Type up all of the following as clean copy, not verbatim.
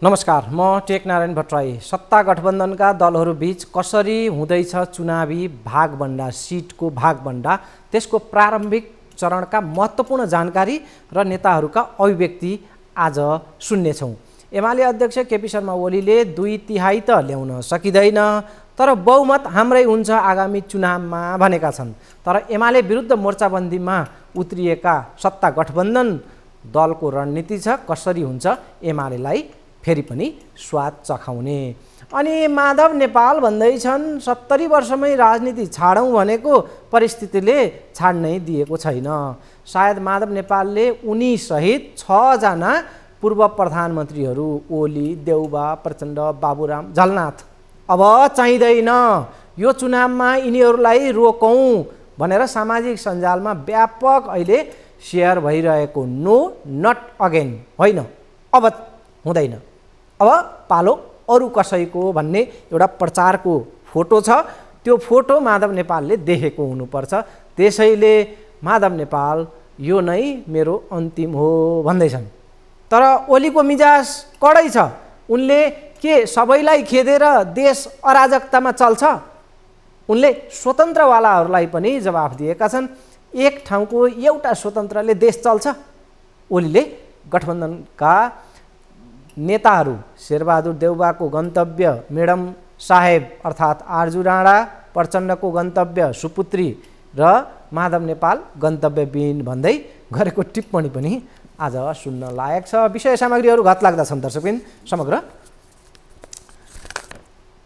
नमस्कार, म टेकनारायण भट्टराई। सत्ता गठबन्धनका दलहरूबीच कसरी हुँदैछ चुनावी भागबण्डा, सिटको भागबण्डा, त्यसको प्रारम्भिक चरणका महत्त्वपूर्ण जानकारी र नेताहरूका अभिव्यक्ति आज सुन्नेछौँ। एमाले अध्यक्ष केपी शर्मा ओलीले 2/3 त ल्याउन सकिँदैन, तर बहुमत हाम्रै हुन्छ आगामी चुनावमा भनेका छन्। तर एमाले विरुद्ध मोर्चाबन्दीमा उत्रिएका सत्ता गठबन्धन दलको रणनीति छ कसरी हुन्छ एमालेलाई फेरि पनि स्वाद चखाउने। अनि माधव नेपाल भन्दैछन् 70 वर्षमै राजनीति छाडौँ भनेको परिस्थितिले छाड्नै दिएको छैन। सायद माधव नेपालले उनी सहित 6 जना पूर्व प्रधानमन्त्रीहरू ओली, देउबा, प्रचण्ड, बाबुराम, झलनाथ अब चाहिँदैन, यो चुनावमा यिनीहरूलाई रोकौँ भनेर सामाजिक सञ्जालमा व्यापक अहिले सेयर भइरहेको नो नट अगेन होइन, अब हुँदैन, अब पालो अरू कसैको भन्ने एउटा प्रचारको फोटो छ। त्यो फोटो माधव नेपालले देखेको हुनुपर्छ। त्यसैले माधव नेपाल यो नै मेरो अन्तिम हो भन्दैछन्। तर ओलीको मिजाज कडै छ। उनले के सबैलाई खेदेर देश अराजकतामा चल्छ? उनले स्वतन्त्रवालाहरूलाई पनि जवाफ दिएका छन्। एक ठाउँको एउटा स्वतन्त्रले देश चल्छ? ओलीले गठबन्धनका नेताहरू शेरबहादुर देउबाको गन्तव्य मेडम साहेब अर्थात् आरजु राणा, प्रचण्डको गन्तव्य सुपुत्री र माधव नेपाल गन्तव्यविहीन भन्दै गरेको टिप्पणी पनि आज सुन्न लायक छ। विषय सामग्रीहरू घटलाग्दा छन् दर्शकबिन। समग्र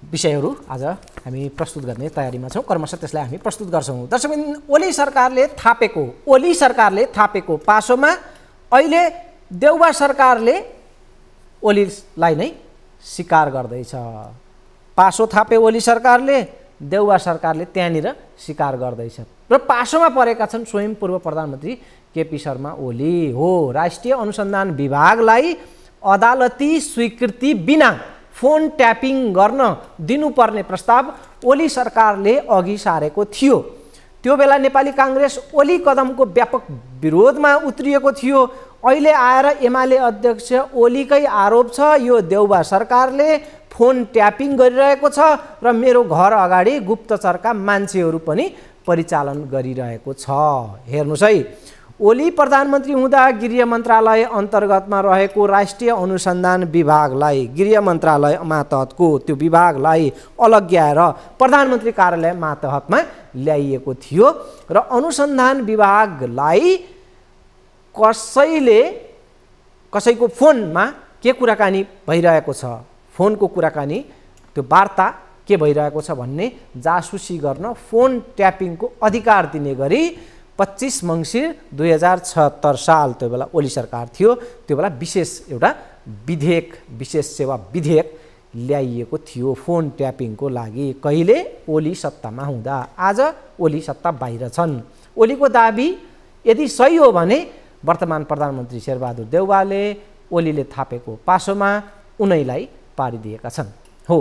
विषयहरू आज हामी प्रस्तुत गर्ने तयारीमा छौँ, क्रमशः त्यसलाई हामी प्रस्तुत गर्छौँ। दर्शकबिन, ओली सरकारले थापेको पासोमा अहिले देउबा सरकारले ओलीलाई नै स्वीकार गर्दैछ। पासो थापे ओली सरकारले, देउबा सरकारले त्यहाँनिर स्वीकार गर्दैछ र पासोमा परेका छन् स्वयं पूर्व प्रधानमन्त्री केपी शर्मा ओली हो। राष्ट्रिय अनुसन्धान विभागलाई अदालती स्वीकृति बिना फोन ट्यापिङ गर्न दिनुपर्ने प्रस्ताव ओली सरकारले अघि सारेको थियो। त्यो बेला नेपाली काङ्ग्रेस ओली कदमको व्यापक विरोधमा उत्रिएको थियो। अहिले आएर एमाले अध्यक्ष ओलीकै आरोप छ यो देउबा सरकारले फोन ट्यापिङ गरिरहेको छ र मेरो घर अगाडि गुप्तचरका मान्छेहरू पनि परिचालन गरिरहेको छ। हेर्नुहोस् है, ओली प्रधानमन्त्री हुँदा गृह मन्त्रालय अन्तर्गतमा रहेको राष्ट्रिय अनुसन्धान विभागलाई, गृह मन्त्रालय मातहतको त्यो विभागलाई अलग्याएर प्रधानमन्त्री कार्यालय मातहतमा ल्याइएको थियो र अनुसन्धान विभागलाई कसैको फोनमा के कुराकानी भइरहेको छ, फोनको कुराकानी, त्यो वार्ता के भइरहेको छ भन्ने जासुसी गर्न फोन ट्यापिङको अधिकार दिने गरी 25 मङ्सिर 2076 साल त्यो बेला ओली सरकार थियो, त्यो बेला विशेष सेवा विधेयक ल्याइएको थियो फोन ट्यापिङको लागि। कहिले? ओली सत्तामा हुँदा। आज ओली सत्ता बाहिर छन्। ओलीको दाबी यदि सही हो भने वर्तमान प्रधानमन्त्री शेरबहादुर देउबाले ओलीले थापेको पासोमा उनैलाई पारिदिएका छन्। हो,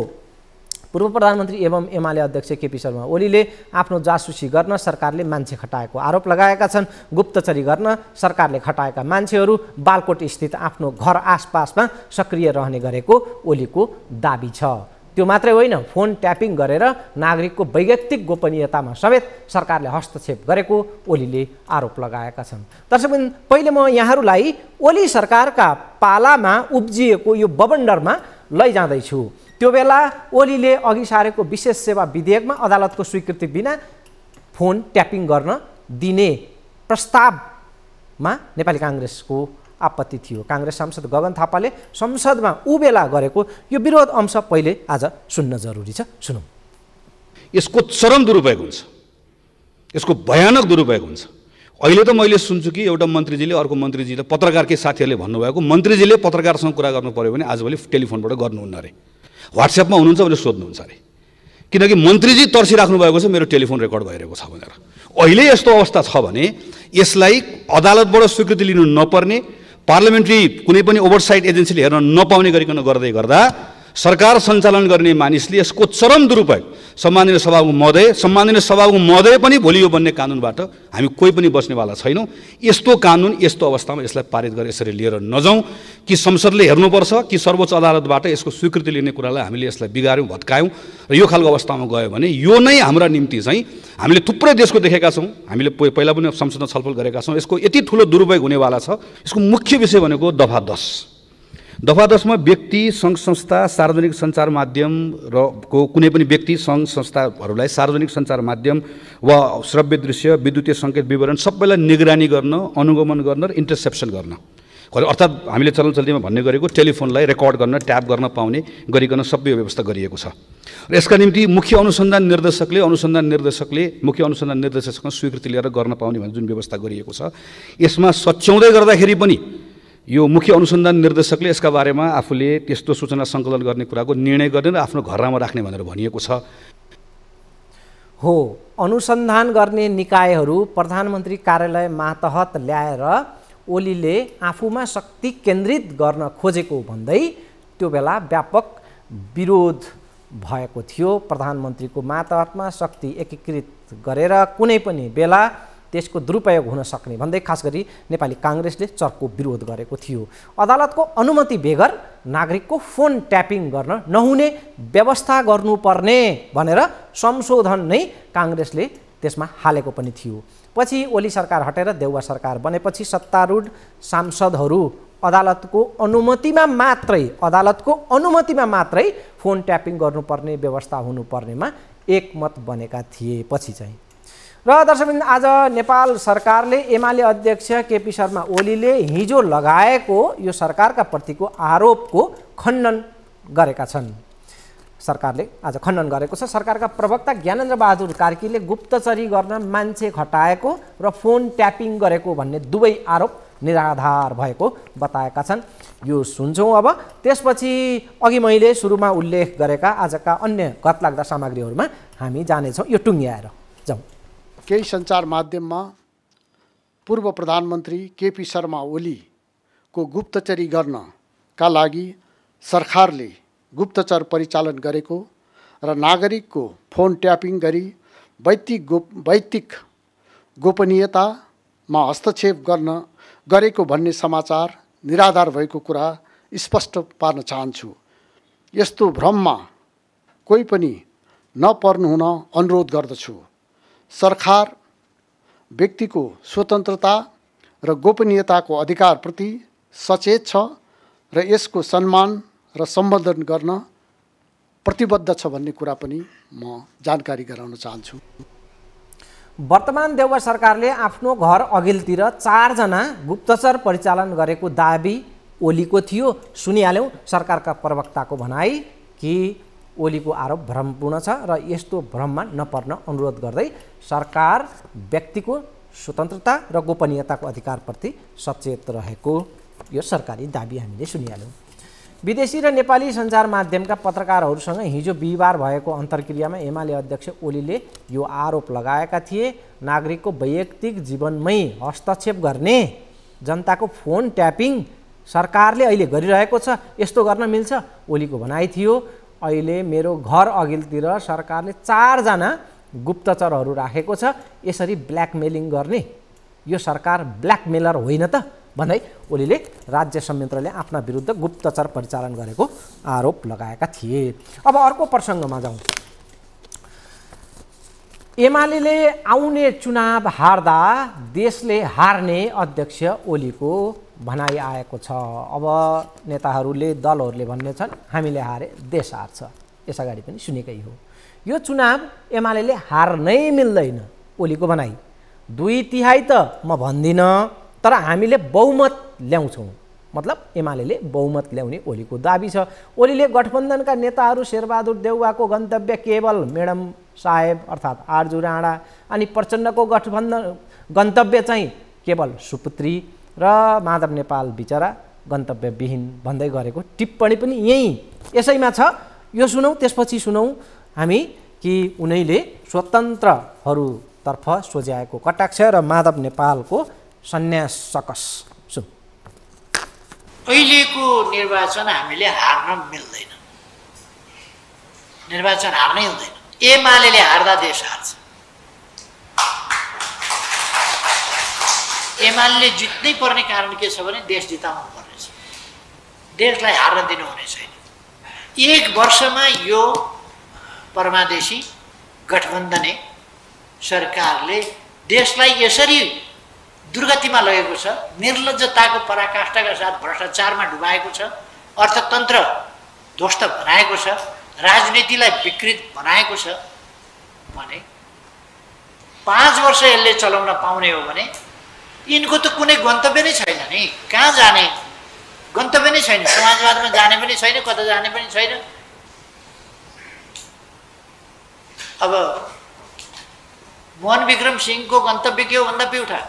पूर्व प्रधानमन्त्री एवं एमाले अध्यक्ष केपी शर्मा ओलीले आफ्नो जासुसी गर्न सरकारले मान्छे खटाएको आरोप लगाएका छन्। गुप्तचरी गर्न सरकारले खटाएका मान्छेहरू बालकोट स्थित आफ्नो घर आसपासमा सक्रिय रहने गरेको ओलीको दाबी छ। त्यो मात्रै होइन, फोन ट्यापिङ गरेर नागरिकको वैयक्तिक गोपनीयतामा समेत सरकारले हस्तक्षेप गरेको ओलीले आरोप लगाएका छन्। दर्शकबिन, पहिले म यहाँहरूलाई ओली सरकारका पालामा उब्जिएको यो बवण्डरमा लैजाँदैछु। त्यो बेला ओलीले अघि सारेको विशेष सेवा विधेयकमा अदालतको स्वीकृति बिना फोन ट्यापिङ गर्न दिने प्रस्तावमा नेपाली काङ्ग्रेसको आपत्ति थियो। काङ्ग्रेस सांसद गगन थापाले संसदमा बेला गरेको यो विरोध अंश पहिले आज सुन्न जरुरी छ। सुनौँ। यसको चरम दुरुपयोग हुन्छ, यसको भयानक दुरुपयोग हुन्छ। अहिले त मैले सुन्छु कि एउटा मन्त्रीजीले अर्को मन्त्रीजीले, पत्रकारकै साथीहरूले भन्नुभएको, मन्त्रीजीले पत्रकारसँग कुरा गर्नु पर्यो भने आजभोलि टेलिफोनबाट गर्नुहुन्न अरे, व्हाट्सएपमा हुनुहुन्छ भने सोध्नुहुन्छ अरे, किनकि मन्त्रीजी तर्सिराख्नु भएको छ मेरो टेलिफोन रेकर्ड भइरहेको छ भनेर। अहिले यस्तो अवस्था छ भने यसलाई अदालतबाट स्वीकृति लिनु नपर्ने, पार्लियामेन्ट्री कुनै पनि ओभरसाइट एजेन्सीले हेर्न नपाउने गरिकन गर्दै गर्दा सरकार सञ्चालन गर्ने मानिसले यसको चरम दुरुपयोग, सम्माननीय सभाको महोदय पनि भोलि यो बन्ने कानुनबाट हामी कोही पनि बस्नेवाला छैनौँ। यस्तो कानुन यस्तो अवस्थामा यसलाई पारित गरेर यसरी लिएर नजाउँ कि संसदले हेर्नुपर्छ कि सर्वोच्च अदालतबाट यसको स्वीकृति लिने कुरालाई हामीले यसलाई बिगाऱ्यौँ, भत्कायौँ र यो खालको अवस्थामा गयो भने यो नै हाम्रा निम्ति चाहिँ हामीले थुप्रै देशको देखेका छौँ, हामीले पहिला पनि संसदमा छलफल गरेका छौँ। यसको यति ठुलो दुरुपयोग हुनेवाला छ। यसको मुख्य विषय भनेको दफा 10 मा व्यक्ति सङ्घ संस्था सार्वजनिक सञ्चार माध्यम र कुनै पनि व्यक्ति सङ्घ संस्थाहरूलाई सार्वजनिक सञ्चार माध्यम वा श्रव्य दृश्य विद्युतीय सङ्केत विवरण सबैलाई निगरानी गर्न, अनुगमन गर्न र इन्टरसेप्सन गर्न, अर्थात् हामीले चलनचल्तीमा भन्ने गरेको टेलिफोनलाई रेकर्ड गर्न, ट्याप गर्न पाउने गरिकन सबै व्यवस्था गरिएको छ। र यसका निम्ति मुख्य अनुसन्धान निर्देशकले मुख्य अनुसन्धान निर्देशकसँग स्वीकृति लिएर गर्न पाउने भन्ने जुन व्यवस्था गरिएको छ, यसमा सच्याउँदै गर्दाखेरि पनि यो मुख्य अनुसन्धान निर्देशकले यसका बारेमा आफूले त्यस्तो सूचना सङ्कलन गर्ने कुराको निर्णय गर्ने र आफ्नो घरमा राख्ने भनेर भनिएको छ। हो, अनुसन्धान गर्ने निकायहरू प्रधानमन्त्री कार्यालय मातहत ल्याएर ओलीले आफूमा शक्ति केन्द्रित गर्न खोजेको भन्दै त्यो बेला व्यापक विरोध भएको थियो। प्रधानमन्त्रीको मातहतमा शक्ति एकीकृत गरेर कुनै पनि बेला त्यसको दुरुपयोग हुन सक्ने भन्दै खास गरी नेपाली काङ्ग्रेसले चर्को विरोध गरेको थियो। अदालतको अनुमति बेगर नागरिकको फोन ट्यापिङ गर्न नहुने व्यवस्था गर्नुपर्ने भनेर संशोधन नै काङ्ग्रेसले त्यसमा हालेको पनि थियो। पछि ओली सरकार हटेर देउवा सरकार बनेपछि सत्तारूढ सांसदहरू अदालतको अनुमतिमा मात्रै फोन ट्यापिङ गर्नुपर्ने व्यवस्था हुनुपर्नेमा एकमत बनेका थिए पछि चाहिँ। र दर्शकवृन्द, आज नेपाल सरकारले एमाले अध्यक्ष केपी शर्मा ओलीले हिजो लगाएको यो सरकारका प्रतिको आरोपको खण्डन गरेका छन्। सरकारले आज खण्डन गरेको छ। सरकारका प्रवक्ता ज्ञानेन्द्र बहादुर कार्कीले गुप्तचरी गर्न मान्छे खटाएको र फोन ट्यापिङ गरेको भन्ने दुवै आरोप निराधार भएको बताएका छन्। यो सुन्छौँ अब। त्यसपछि अघि मैले सुरुमा उल्लेख गरेका आजका अन्य गतलाग्दा सामग्रीहरूमा हामी जानेछौँ। यो टुङ्ग्याएर जाउँ। केही सञ्चार माध्यममा पूर्व प्रधानमन्त्री केपी शर्मा ओलीको गुप्तचरी गर्नका लागि सरकारले गुप्तचर परिचालन गरेको र नागरिकको फोन ट्यापिङ गरी वैयक्तिक गोपनीयतामा हस्तक्षेप गरेको भन्ने समाचार निराधार भएको कुरा स्पष्ट पार्न चाहन्छु। यस्तो भ्रममा कोही पनि नपर्नु हुन अनुरोध गर्दछु। सरकार व्यक्तिको स्वतन्त्रता र गोपनीयताको अधिकारप्रति सचेत छ र यसको सम्मान र सम्वर्धन गर्न प्रतिबद्ध छ भन्ने कुरा पनि म जानकारी गराउन चाहन्छु। वर्तमान देउवा सरकारले आफ्नो घर अघिल्तिर 4 जना गुप्तचर परिचालन गरेको दाबी ओलीको थियो। सुनिहाल्यौँ सरकारका प्रवक्ताको भनाई कि ओलीको आरोप भ्रमपूर्ण छ र यस्तो भ्रममा नपर्न अनुरोध गर्दै सरकार व्यक्तिको स्वतन्त्रता र गोपनीयताको अधिकारप्रति सचेत रहेको यो सरकारी दाबी हामीले सुनिहाल्यौँ। विदेशी र नेपाली सञ्चार माध्यमका पत्रकारहरूसँग हिजो बिहिबार भएको अन्तर्क्रियामा एमाले अध्यक्ष ओलीले यो आरोप लगाएका थिए। नागरिकको वैयक्तिक जीवनमै हस्तक्षेप गर्ने, जनताको फोन ट्यापिङ सरकारले अहिले गरिरहेको छ, यस्तो गर्न मिल्छ? ओलीको भनाइ थियो, अहिले मेरो घर अघिल्तिर सरकारले 4 जना गुप्तचरहरू राखेको छ, यसरी ब्ल्याकमेलिङ गर्ने यो सरकार ब्ल्याकमेलर होइन त भन्दै ओलीले राज्य संयन्त्रले आफ्ना विरुद्ध गुप्तचर परिचालन गरेको आरोप लगाएका थिए। अब अर्को प्रसङ्गमा जाउँ। एमाले आउने चुनाव हार्दा देशले हार्ने अध्यक्ष ओलीको भनाइ आएको छ। अब नेताहरूले दलहरूले भन्ने छन् हामीले हारे देश हार्छ। यसअगाडि पनि सुनेकै हो। यो चुनाव एमाले हार्नै मिल्दैन ओलीको भनाइ। 2/3 त म भन्दिनँ, तर हामीले बहुमत ल्याउँछौँ। मतलब एमाले बहुमत ल्याउने ओलीको दाबी छ। ओलीले गठबन्धनका नेताहरू शेरबहादुर देउवाको गन्तव्य केवल मेडम साहेब अर्थात् आरजु राणा अनि प्रचण्डको गन्तव्य चाहिँ केवल सुपुत्री र माधव नेपाल बिचरा गन्तव्यविहीन भन्दै गरेको टिप्पणी पनि यही यसैमा छ। यो सुनौँ, त्यसपछि सुनौँ हामी कि उनैले स्वतन्त्रहरूतर्फ सोझ्याएको कटाक्ष र माधव नेपालको सन्यास सकस सुन। अहिलेको निर्वाचन हामीले हार्न मिल्दैन। निर्वाचन हार्नै हुँदैन। एमाले हार्दा देश हार्छ। एमाले जित्नै पर्ने कारण के छ भने देश जिताउनु पर्नेछ, देशलाई हार्न दिनु हुने छैन। 1 वर्षमा यो परमादेशी गठबन्धने सरकारले देशलाई यसरी दुर्गतिमा लगेको छ, निर्लज्जताको पराकाष्ठाका साथ भ्रष्टाचारमा डुबाएको छ, अर्थतन्त्र ध्वस्त बनाएको छ, राजनीतिलाई विकृत बनाएको छ भने 5 वर्ष यसले चलाउन पाउने हो भने यिनको त कुनै गन्तव्य नै छैन नि। कहाँ जाने गन्तव्य नै छैन। समाजवादमा जाने पनि छैन, कता जाने पनि छैन। अब मोहन विक्रम सिंहको गन्तव्य के हो भन्दा पिउठा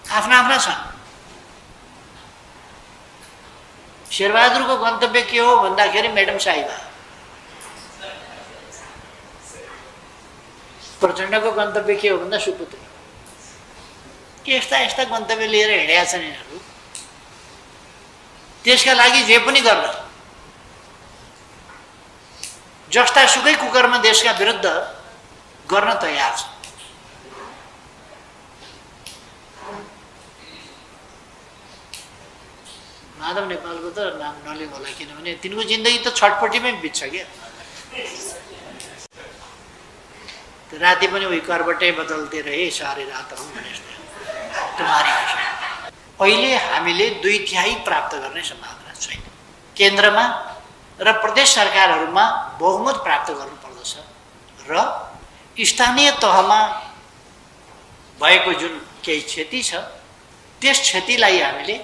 आफ्ना आफ्ना छन्। शेरबहादुरको गन्तव्य के हो भन्दाखेरि मैडम साहिबा, प्रचण्डको गन्तव्य के हो भन्दा सुपुत्री। यस्ता यस्ता गन्तव्य लिएर हिँडेका छन् यिनीहरू। त्यसका लागि जे पनि गर्न, जस्ता सुकै कुकरमा देशका विरुद्ध गर्न तयार छ। माधव नेपालको त नाम नलिउँ होला, किनभने तिनको जिन्दगी त छटपट्टिमै बित्छ क्या। राति पनि उही करबटै बदल्दै रहे सारे रात हूँ भने तुम्हारी। अहिले हामीले 2/3 प्राप्त गर्ने सम्भावना छैन। केन्द्रमा र प्रदेश सरकारहरूमा बहुमत प्राप्त गर्नुपर्दछ र स्थानीय तहमा भएको जुन केही क्षति छ त्यस क्षतिलाई हामीले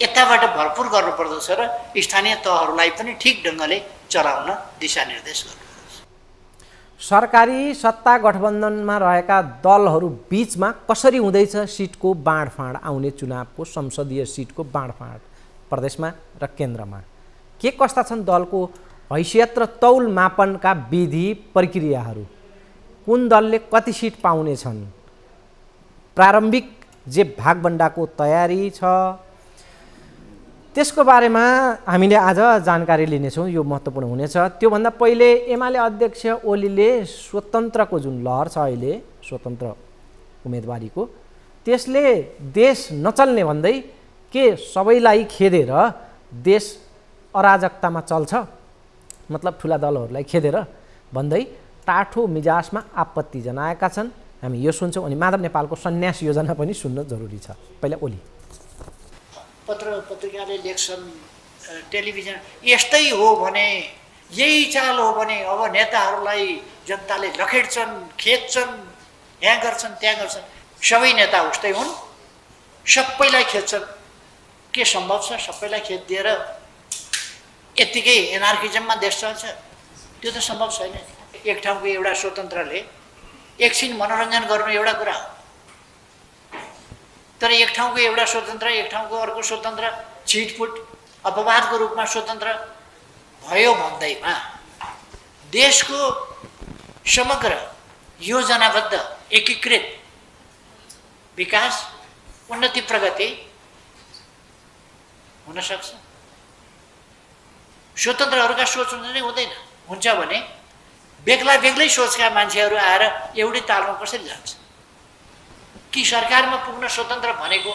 यताबाट भरपुर गर्नुपर्दछ र स्थानीय तहहरूलाई पनि ठिक ढङ्गले चलाउन दिशानिर्देश गर्नुपर्दछ। सरकारी सत्ता गठबन्धनमा रहेका दलहरू बीचमा कसरी हुँदैछ सिटको बाँडफाँड? आउने चुनावको संसदीय सिटको बाँडफाँड प्रदेशमा र केन्द्रमा के कस्ता छन् दलको हैसियत र तौल मापनका विधि प्रक्रियाहरू? कुन दलले कति सिट पाउने छन्? प्रारम्भिक जे भागबण्डाको तयारी छ त्यसको बारेमा हामीले आज जानकारी लिनेछौँ। यो महत्त्वपूर्ण हुनेछ। त्योभन्दा पहिले एमाले अध्यक्ष ओलीले स्वतन्त्रको जुन लहर छ अहिले स्वतन्त्र उम्मेदवारीको, त्यसले देश नचल्ने भन्दै के सबैलाई खेदेर देश अराजकतामा चल्छ, मतलब ठुला दलहरूलाई खेदेर भन्दै टाठो मिजाजमा आपत्ति जनाएका छन्। हामी यो सुन्छौँ अनि माधव नेपालको सन्यास योजना पनि सुन्न जरुरी छ। पहिला ओली। पत्रिकाले लेख्छन्, टेलिभिजन यस्तै हो भने, यही चाल हो भने अब नेताहरूलाई जनताले लखेड्छन्, खेद्छन्, यहाँ गर्छन् त्यहाँ गर्छन्। सबै नेता उस्तै हुन्, सबैलाई खेद्छन्। के सम्भव छ सबैलाई खेदिएर यत्तिकै एनार्किजममा देश चल्छ? त्यो त सम्भव छैन। एक ठाउँको एउटा स्वतन्त्रले एकछिन मनोरञ्जन गर्नु एउटा कुरा हो, तर एक ठाउँको एउटा स्वतन्त्र एक ठाउँको अर्को स्वतन्त्र छिटफुट अपवादको रूपमा स्वतन्त्र भयो भन्दैमा देशको समग्र योजनाबद्ध एकीकृत विकास उन्नति प्रगति हुन सक्छ? स्वतन्त्रहरूका सोच हुँदै हुँदैन। हुन्छ भने बेग्ला बेग्लै सोचका मान्छेहरू आएर एउटै तालमा कसरी जान्छ? कि सरकारमा पुग्न स्वतन्त्र भनेको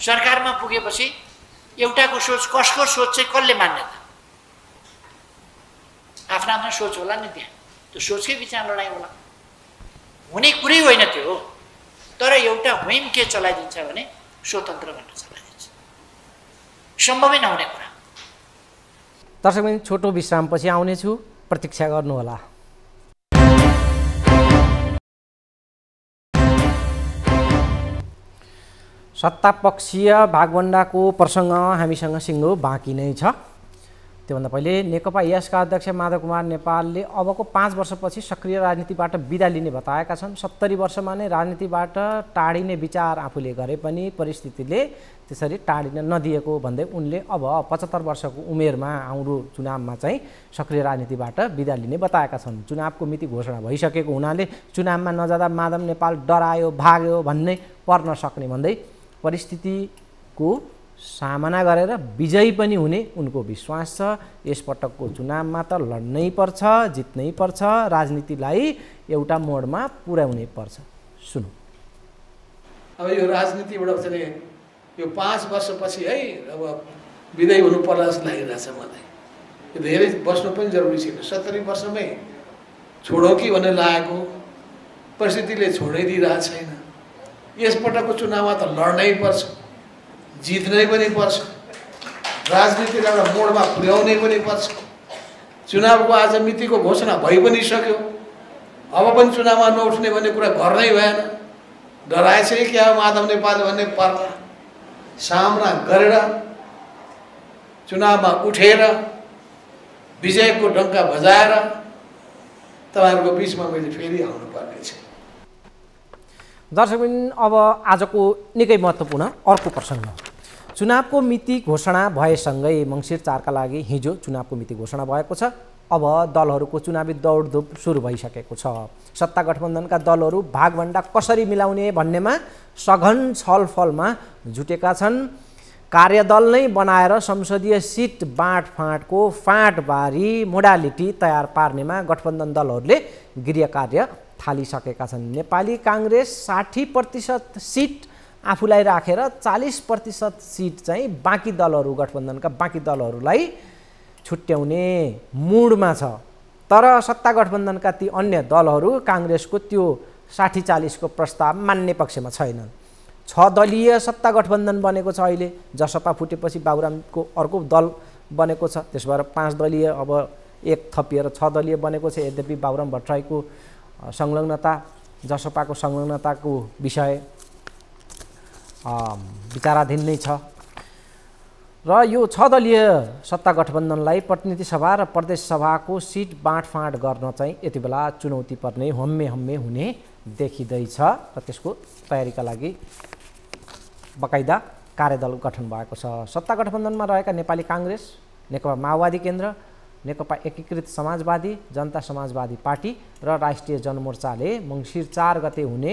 सरकारमा पुगेपछि एउटाको सोच, कसको सोच चाहिँ कसले मान्ने त? आफ्ना आफ्ना सोच होला नि त्यहाँ, त्यो सोचकै बिचमा लडाइँ होला। हुने कुरै होइन त्यो। तर एउटा हुइम के चलाइदिन्छ भने स्वतन्त्र भनेर चलाइदिन्छ। सम्भवै नहुने कुरा। दर्शकबिन छोटो विश्रामपछि आउनेछु, प्रतीक्षा गर्नुहोला। सत्तापक्षीय भागबण्डाको प्रसङ्ग हामीसँग सिङ्गो बाँकी नै छ। त्योभन्दा पहिले नेकपा एसका अध्यक्ष माधव कुमार नेपालले अबको 5 वर्षपछि सक्रिय राजनीतिबाट बिदा लिने बताएका छन्। 70 वर्षमा नै राजनीतिबाट टाढिने विचार आफूले गरे पनि परिस्थितिले त्यसरी टाढिन नदिएको भन्दै उनले अब 75 वर्षको उमेरमा आउँदो चुनावमा चाहिँ सक्रिय राजनीतिबाट बिदा लिने बताएका छन्। चुनावको मिति घोषणा भइसकेको हुनाले चुनावमा नजाँदा माधव नेपाल डरायो भाग्यो भन्ने पर्न सक्ने भन्दै परिस्थितिको सामना गरेर विजयी पनि हुने उनको विश्वास छ। यसपटकको चुनावमा त लड्नै पर्छ, जित्नै पर्छ, राजनीतिलाई एउटा मोडमा पुर्याउनै पर्छ। सुनौ। अब यो राजनीतिबाट चाहिँ यो 5 वर्षपछि है अब विदाई हुनु पर्ला जस्तो लागिरहेछ मलाई। यो धेरै बस्नु पनि जरुरी छैन। 70 वर्षमै छोडौँ कि भन्ने लागेको परिस्थितिले छोडै दिइरहेको छैन। यसपटकको चुनावमा त लड्नै पर्छ, जित्नै पनि पर्छ, राजनीतिलाई एउटा मोडमा पुर्याउनै पनि पर्छ। चुनावको आज मितिको घोषणा भइ पनि सक्यो। अब पनि चुनावमा नउठ्ने भन्ने कुरा गर्नै भएन। डराएछ क्या माधव नेपाल भन्ने पर्ला सामना गरेर चुनावमा उठेर विजयको डङ्का बजाएर तपाईँहरूको बिचमा मैले फेरि आउनु पर्ने छ। दर्शकबिन, अब आजको निकै महत्त्वपूर्ण अर्को प्रसङ्ग। चुनावको मिति घोषणा भएसँगै मङ्सिर 4 का लागि हिजो चुनावको मिति घोषणा भएको छ। अब दलहरूको चुनावी दौडधुप सुरु भइसकेको छ। सत्ता गठबन्धनका दलहरू भागभण्डा कसरी मिलाउने भन्नेमा सघन छलफलमा जुटेका छन्। कार्यदल नै बनाएर संसदीय सिट बाँडफाँडको फाँटबारी मोडालिटी तयार पार्नेमा गठबन्धन दलहरूले गृह कार्य थालिसकेका छन्। नेपाली काङ्ग्रेस 60% सिट आफूलाई राखेर 40% सिट चाहिँ बाँकी दलहरू, गठबन्धनका बाँकी दलहरूलाई छुट्याउने मुडमा छ। तर सत्ता गठबन्धनका ती अन्य दलहरू काङ्ग्रेसको त्यो 60-40 को प्रस्ताव मान्ने पक्षमा छैनन्। 6 दलीय सत्ता गठबन्धन बनेको छ अहिले। जसपा फुटेपछि बाबुरामको अर्को दल बनेको छ। त्यसो भएर 5 दलीय अब एक थपिएर 6 दलीय बनेको छ। यद्यपि बाबुराम भट्टराईको संलग्नता, जसपाको संलग्नताको विषय विचाराधीन नै छ र यो 6 दलीय सत्ता गठबन्धनलाई प्रतिनिधि सभा र प्रदेश सभाको सिट बाँडफाँड गर्न चाहिँ यति बेला चुनौती पर्ने हम्मे हुने देखिँदैछ र त्यसको तयारीका लागि बकाइदा कार्यदल गठन भएको छ। सत्ता गठबन्धनमा रहेका नेपाली काङ्ग्रेस, नेकपा माओवादी केन्द्र, नेकपा एकीकृत समाजवादी, जनता समाजवादी पार्टी र राष्ट्रिय जनमोर्चाले मङ्सिर 4 गते हुने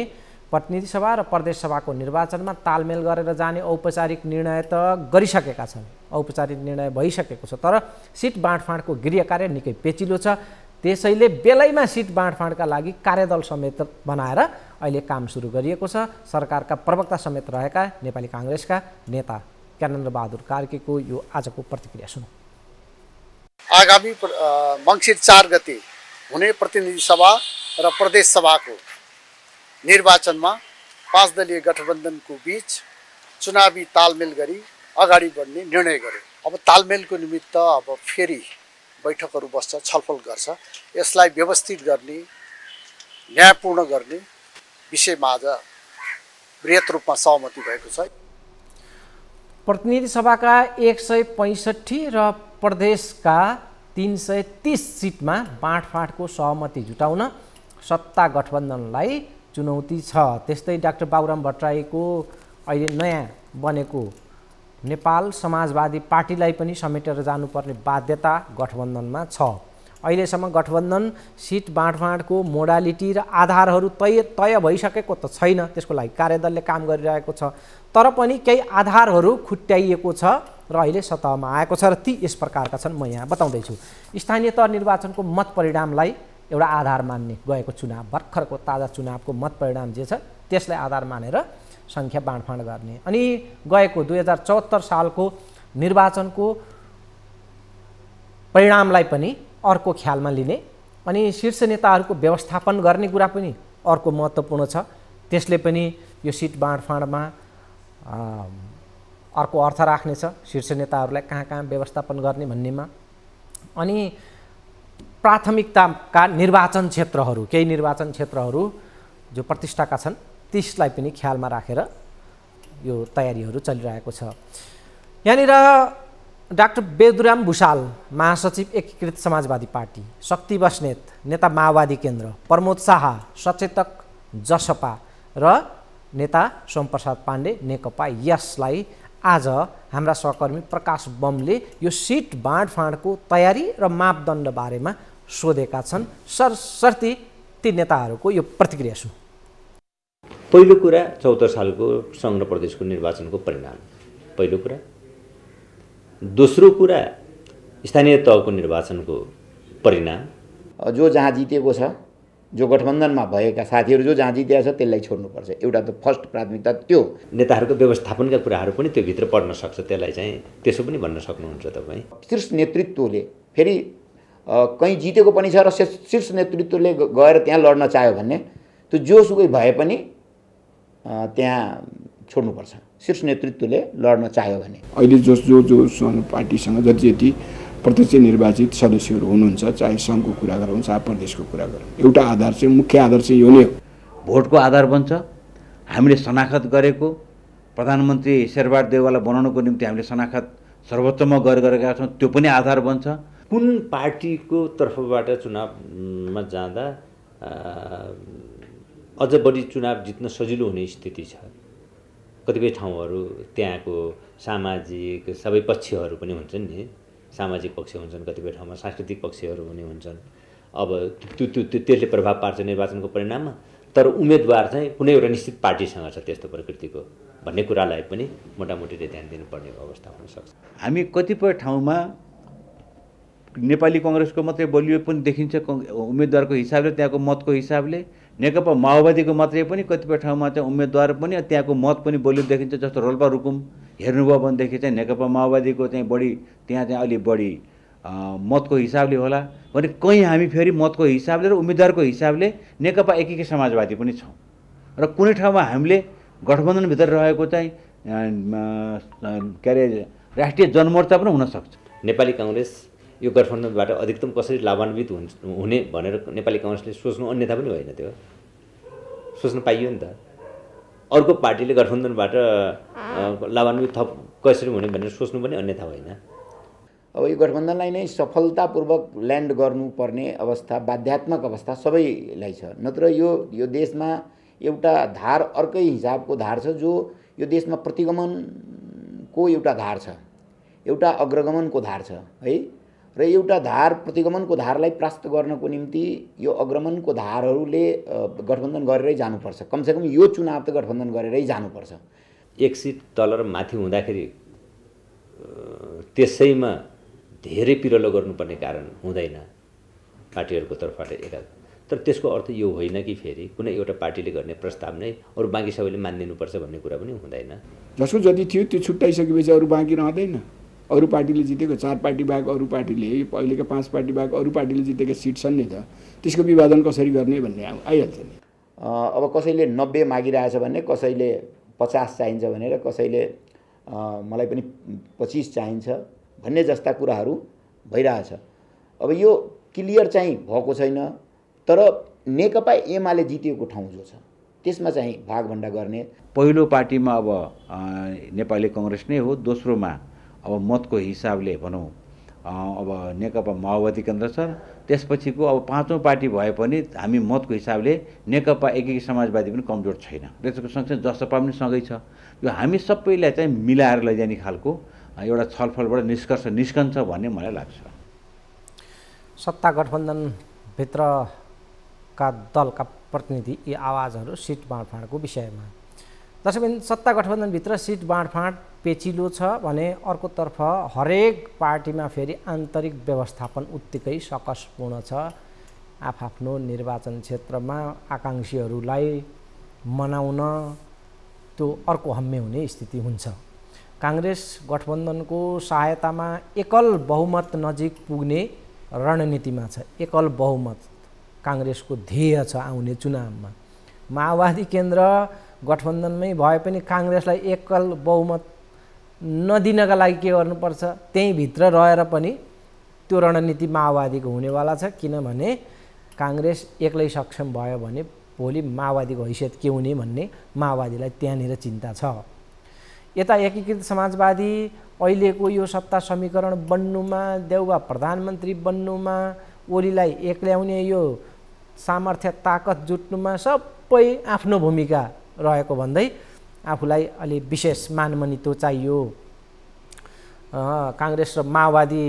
प्रतिनिधि सभा र प्रदेश सभाको निर्वाचनमा तालमेल गरेर जाने औपचारिक निर्णय त गरिसकेका छन्। औपचारिक निर्णय भइसकेको छ। तर सिट बाँडफाँडको गृह कार्य निकै पेचिलो छ। त्यसैले बेलैमा सिट बाँडफाँडका लागि कार्यदल समेत बनाएर अहिले काम सुरु गरिएको छ। सरकारका प्रवक्ता समेत रहेका नेपाली काङ्ग्रेसका नेता ज्ञानेन्द्र बहादुर कार्कीको यो आजको प्रतिक्रिया सुनौँ। आगामी मङ्सिर 4 गते हुने प्रतिनिधि सभा र प्रदेश सभाको निर्वाचनमा 5 दलीय गठबन्धनको बीच चुनावी तालमेल गरी अगाडि बढ्ने निर्णय गर्यो। अब तालमेलको निमित्त अब फेरि बैठकहरू बस्छ, छलफल गर्छ। यसलाई व्यवस्थित गर्ने, न्यायपूर्ण गर्ने विषयमा आज बृहत रूपमा सहमति भएको छ। प्रतिनिधि सभाका 165 र प्रदेशका 330 सिटमा बाँडफाँडको सहमति जुटाउन सत्ता गठबन्धनलाई चुनौती छ। त्यस्तै डाक्टर बाबुराम भट्टराईको अहिले नयाँ बनेको नेपाल समाजवादी पार्टीलाई पनि समेटेर जानुपर्ने बाध्यता गठबन्धनमा छ। अहिलेसम्म गठबन्धन सिट बाँडफाँडको मोडालिटी र आधारहरू तय भइसकेको त छैन। त्यसको लागि कार्यदलले काम गरिरहेको छ। तर पनि केही आधारहरू खुट्याइएको छ र अहिले सतहमा आएको छ र ती यस प्रकारका छन्। म यहाँ बताउँदैछु। स्थानीय तह निर्वाचनको मत परिणामलाई एउटा आधार मान्ने, गएको चुनाव भर्खरको ताजा चुनावको मत परिणाम जे छ त्यसलाई आधार मानेर सङ्ख्या बाँडफाँड गर्ने। अनि गएको 2074 सालको निर्वाचनको परिणामलाई पनि अर्को ख्यालमा लिने अनि शीर्ष नेताहरूको व्यवस्थापन गर्ने कुरा पनि अर्को महत्त्वपूर्ण छ। त्यसले पनि यो सिट बाँडफाँडमा अर्को अर्थ राख्नेछ। शीर्ष नेताहरूलाई कहाँ कहाँ व्यवस्थापन गर्ने भन्नेमा। अनि प्राथमिकताका निर्वाचन क्षेत्रहरू, केही निर्वाचन क्षेत्रहरू जो प्रतिष्ठाका छन् त्यसलाई पनि ख्यालमा राखेर यो तयारीहरू चलिरहेको छ। यहाँनिर डाक्टर बेदुराम भुषाल महासचिव एकीकृत समाजवादी पार्टी, शक्ति बस्नेत नेता माओवादी केन्द्र, प्रमोद शाह सचेतक जसपा र नेता सोमप्रसाद पाण्डे नेकपा यसलाई आज हाम्रा सहकर्मी प्रकाश बमले यो सिट बाँडफाँडको तयारी र मापदण्ड बारेमा सोधेका छन्। सरसर्ती ती नेताहरूको यो प्रतिक्रिया सुनौँ। पहिलो कुरा 74 सालको सङ्घ र प्रदेशको निर्वाचनको परिणाम पहिलो कुरा। दोस्रो कुरा स्थानीय तहको निर्वाचनको परिणाम जो जहाँ जितेको छ, जो गठबन्धनमा भएका साथीहरू जो जहाँ जितेका छ त्यसलाई छोड्नुपर्छ। एउटा त फर्स्ट प्राथमिकता त्यो। नेताहरूको व्यवस्थापनका कुराहरू पनि त्यो भित्र पर्न सक्छ, त्यसलाई चाहिँ त्यसो पनि भन्न सक्नुहुन्छ तपाईँ? शीर्ष नेतृत्वले फेरि कहीँ जितेको पनि छ र शीर्ष नेतृत्वले गएर त्यहाँ लड्न चाह्यो भने त्यो जोसुकै भए पनि त्यहाँ छोड्नुपर्छ। शीर्ष नेतृत्वले लड्न चाह्यो भने अहिले जो पार्टीसँग जति जति प्रत्यक्ष निर्वाचित सदस्यहरू हुनुहुन्छ, चाहे सङ्घको कुरा गरौँ चाहे प्रदेशको कुरा गरौँ, एउटा आधार चाहिँ मुख्य आधार चाहिँ यो नै हो। भोटको आधार बन्छ। हामीले शनाखत गरेको प्रधानमन्त्री शेरबहादुर देउवालाई बनाउनको निम्ति हामीले शनाखत सर्वोच्चमा गरेका छौँ, त्यो पनि आधार बन्छ। कुन पार्टीको तर्फबाट चुनावमा जाँदा अझ बढी चुनाव जित्न सजिलो हुने स्थिति छ? कतिपय ठाउँहरू त्यहाँको सामाजिक सबै पक्षहरू पनि हुन्छन् नि, सामाजिक पक्ष हुन्छन्, कतिपय ठाउँमा सांस्कृतिक पक्षहरू पनि हुन्छन्। अब त्यसले प्रभाव पार्छ निर्वाचनको परिणाममा, तर उम्मेदवार चाहिँ कुनै एउटा निश्चित पार्टीसँग छ त्यस्तो प्रकृतिको भन्ने कुरालाई पनि मोटामोटीले ध्यान दिनुपर्ने अवस्था हुनसक्छ। हामी कतिपय ठाउँमा नेपाली कङ्ग्रेसको मात्रै बलियो पनि देखिन्छ उम्मेदवारको हिसाबले, त्यहाँको मतको हिसाबले। नेकपा माओवादीको मात्रै पनि कतिपय ठाउँमा चाहिँ उम्मेदवार पनि त्यहाँको मत पनि बलियो देखिन्छ। जस्तो रोल्पा रुकुम हेर्नुभयो भनेदेखि चाहिँ नेकपा माओवादीको चाहिँ बढी त्यहाँ चाहिँ अलि बढी मतको हिसाबले होला भने कहीँ हामी फेरि मतको हिसाबले र उम्मेदवारको हिसाबले नेकपा एकीकृत समाजवादी पनि छौँ। र कुनै ठाउँमा हामीले गठबन्धनभित्र रहेको चाहिँ के अरे राष्ट्रिय जनमोर्चा पनि हुनसक्छ। नेपाली काङ्ग्रेस यो गठबन्धनबाट अधिकतम कसरी लाभान्वित हुने भनेर नेपाली काङ्ग्रेसले सोच्नु अन्यथा पनि होइन, त्यो सोच्न पाइयो नि त। अर्को पार्टीले गठबन्धनबाट लाभान्वित थप कसरी हुने भनेर सोच्नु पनि अन्यथा होइन। अब यो गठबन्धनलाई नै सफलतापूर्वक ल्यान्ड गर्नुपर्ने अवस्था, बाध्यात्मक अवस्था सबैलाई छ। नत्र यो देशमा एउटा धार अर्कै हिसाबको धार छ, जो यो देशमा प्रतिगमनको एउटा धार छ, एउटा अग्रगमनको धार छ है। र एउटा धार प्रतिगमनको धारलाई प्राप्त गर्नको निम्ति यो अग्रगमनको धारहरूले गठबन्धन गरेरै जानुपर्छ। कमसेकम यो चुनाव त गठबन्धन गरेरै जानुपर्छ। एक सिट तल र माथि हुँदाखेरि त्यसैमा धेरै पिरलो गर्नुपर्ने कारण हुँदैन पार्टीहरूको तर्फबाट एकाल। तर त्यसको अर्थ यो होइन कि फेरि कुनै एउटा पार्टीले गर्ने प्रस्ताव नै अरू बाँकी सबैले मानिदिनुपर्छ भन्ने कुरा पनि हुँदैन। जसको जति थियो त्यो छुट्याइसकेपछि अरू बाँकी रहँदैन। अरू पार्टीले जितेको 4 पार्टी बाहेक अरू पार्टीले, अहिलेका 5 पार्टी बाहेक अरू पार्टीले जितेका सिट छन् नि त, त्यसको विभाजन कसरी गर्ने भन्ने आइहाल्छ नि। अब कसैले 90 मागिरहेछ भने, कसैले 50 चाहिन्छ भनेर, कसैले मलाई पनि 25 चाहिन्छ भन्ने जस्ता कुराहरू भइरहेछ। अब यो क्लियर चाहिँ भएको छैन। तर नेकपा एमाले जितेको ठाउँ जो छ त्यसमा चाहिँ भागभण्डा गर्ने पहिलो पार्टीमा अब नेपाली कङ्ग्रेस नै हो। दोस्रोमा अब मतको हिसाबले भनौँ अब नेकपा माओवादी केन्द्र छ। त्यसपछिको अब पाँचौँ पार्टी भए पनि हामी मतको हिसाबले नेकपा एकीकृत समाजवादी पनि कमजोर छैन। त्यसको सँगसँगै जसपा पनि सँगै छ। यो हामी सबैलाई चाहिँ मिलाएर लैजाने खालको एउटा छलफलबाट निष्कर्ष निस्कन्छ भन्ने मलाई लाग्छ। सत्ता गठबन्धनभित्रका दलका प्रतिनिधि यी आवाजहरू सिट बाँडफाँडको विषयमा। दर्शकबिन, सत्ता गठबन्धनभित्र सिट बाँडफाँड पेचिलो छ भने अर्कोतर्फ हरेक पार्टीमा फेरि आन्तरिक व्यवस्थापन उत्तिकै सकसपूर्ण छ। आफ्नो निर्वाचन क्षेत्रमा आकाङ्क्षीहरूलाई मनाउन त्यो अर्को हम्मे हुने स्थिति हुन्छ। काङ्ग्रेस गठबन्धनको सहायतामा एकल बहुमत नजिक पुग्ने रणनीतिमा छ। एकल बहुमत काङ्ग्रेसको ध्येय छ आउने चुनावमा। माओवादी केन्द्र गठबन्धनमै भए पनि काङ्ग्रेसलाई एकल बहुमत नदिनका लागि के गर्नुपर्छ, त्यही भित्र रहेर पनि त्यो रणनीति माओवादीको हुनेवाला छ। किनभने काङ्ग्रेस एक्लै सक्षम भयो भने भोलि माओवादीको हैसियत के हुने भन्ने माओवादीलाई त्यहाँनिर चिन्ता छ। यता एकीकृत समाजवादी अहिलेको यो सत्ता समीकरण बन्नुमा, देउवा प्रधानमन्त्री बन्नुमा, ओलीलाई एक ल्याउने यो सामर्थ्य ताकत जुट्नुमा सबै आफ्नो भूमिका रहेको भन्दै आफूलाई अलि विशेष मानमनितो चाहियो। काङ्ग्रेस र माओवादी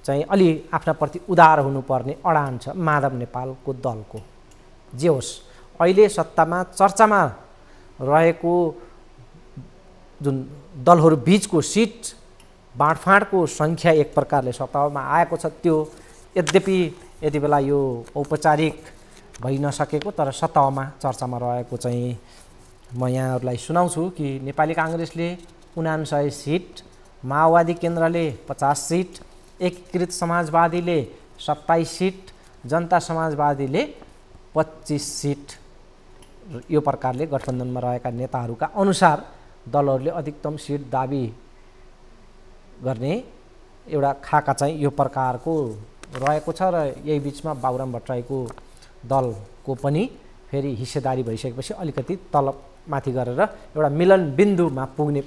चाहिँ अलि आफ्नाप्रति उदार हुनुपर्ने अडान छ माधव नेपालको दलको। जे होस्, अहिले सत्तामा चर्चामा रहेको जुन दलहरू बीचको सिट बाँडफाँडको सङ्ख्या एक प्रकारले सत्तामा आएको छ। त्यो यद्यपि यति बेला यो औपचारिक भइ नसकेको तर सत्तामा चर्चामा रहेको चाहिँ म यहाँहरूलाई सुनाउँछु कि नेपाली काङ्ग्रेसले 59 सिट, माओवादी केन्द्रले 50 सिट, एकीकृत समाजवादीले 27 सिट, जनता समाजवादीले 25 सिट, यो प्रकारले गठबन्धनमा रहेका नेताहरूका अनुसार दलहरूले अधिकतम सिट दाबी गर्ने एउटा खाका चाहिँ यो प्रकारको रहेको छ। र यही बिचमा बाबुराम भट्टराईको दलको पनि फेरि हिस्सेदारी भइसकेपछि अलिकति तलमाथि गरेर एउटा मिलन बिन्दुमा पुग्ने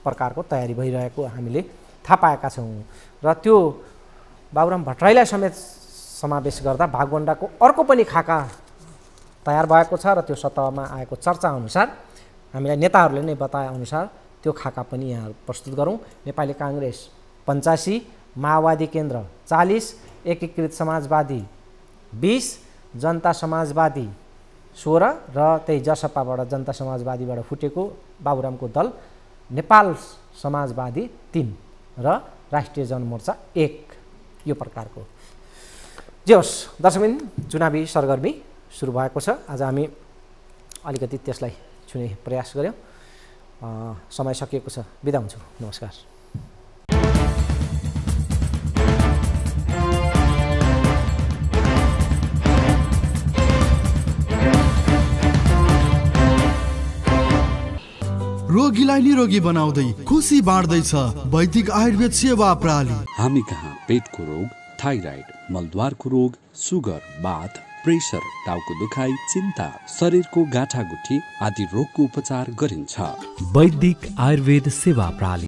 प्रकारको तयारी भइरहेको हामीले थाहा पाएका छौँ। र त्यो बाबुराम भट्टराईलाई समेत समावेश गर्दा भागवण्डाको अर्को पनि खाका तयार भएको छ। र त्यो सत्तामा आएको चर्चा अनुसार हामीलाई नेताहरूले नै बताए अनुसार त्यो खाका पनि यहाँ प्रस्तुत गरौँ। नेपाली काङ्ग्रेस 85, माओवादी केन्द्र 40, एकीकृत समाजवादी 20, जनता समाजवादी 16 र त्यही जसपाबाट जनता समाजवादीबाट फुटेको बाबुरामको दल नेपाल समाजवादी 3 र राष्ट्रिय जनमोर्चा 1, यो प्रकारको। जे होस् दर्शकबिन, चुनावी सरगर्मी सुरु भएको छ। आज हामी अलिकति त्यसलाई छुने प्रयास गऱ्यौँ। समय सकिएको छ, बिदा हुन्छु, नमस्कार। रोगीलाई निरोगी बनाउँदै खुसी बाँड्दैछ वैदिक आयुर्वेद सेवा प्रणाली। हामी कहाँ पेटको रोग, थाइराइड, मलद्वारको रोग, सुगर, बाथ, प्रेसर, टाउको दुखाइ, चिन्ता, शरीरको गाँठागुठी आदि रोगको उपचार गरिन्छ। वैदिक आयुर्वेद सेवा प्रणाली।